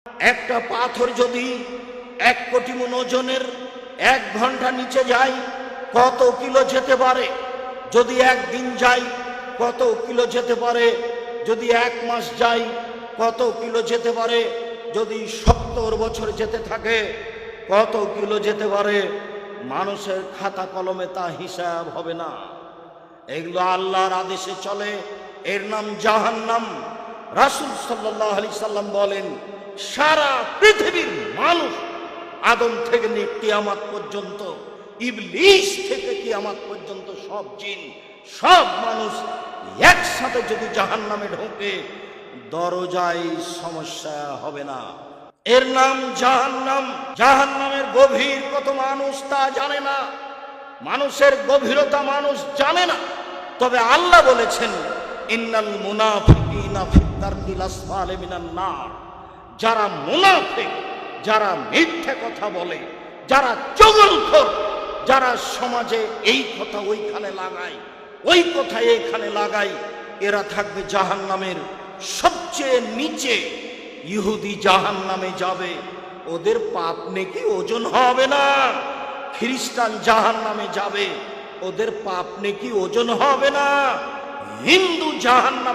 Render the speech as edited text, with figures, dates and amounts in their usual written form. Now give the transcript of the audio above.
একটা পাথর যদি 1 কোটি মণ ওজনের 1 ঘন্টা নিচে যায় কত কিলো যেতে পারে? যদি 1 দিন যায় কত কিলো যেতে পারে? যদি 1 মাস যায় কত কিলো যেতে পারে? যদি 70 বছর যেতে থাকে কত কিলো যেতে পারে? মানুষের খাতা কলমে তা হিসাব হবে না। এগুলো আল্লাহর আদেশে চলে, এর নাম জাহান্নাম। রাসূল সাল্লাল্লাহু আলাইহি সাল্লাম বলেন, সারা পৃথিবীর মানুষ আদম থেকে নিয়ে কিয়ামত পর্যন্ত, ইবলিস থেকে কিয়ামত পর্যন্ত সব জিন সব মানুষ একসাথে যদি জাহান্নামে ঢোকে দরজায় সমস্যা হবে না। এর নাম জাহান্নাম। জাহান্নামের গভীর কত মানুষ তা জানে না, মানুষের গভীরতা মানুষ জানে না। তবে আল্লাহ বলেছেন, ইন্নাল মুনাফিকিনা ফিদ দারকিল আসফালি মিনান নার। যারা মুনাফিক, যারা মিথ্যা কথা বলে, যারা চগলখোর, যারা সমাজে এই কথা ওইখানে লাগায়, ওই কথা এইখানে লাগায়, এরা থাকবে জাহান্নামের সবচেয়ে নিচে। ইহুদি জাহান্নামে যাবে, ওদের পাপ নেকি ওজন হবে না। খ্রিস্টান জাহান্নামে যাবে, ওদের পাপ নেকি ওজন হবে না। হিন্দু জাহান্নামে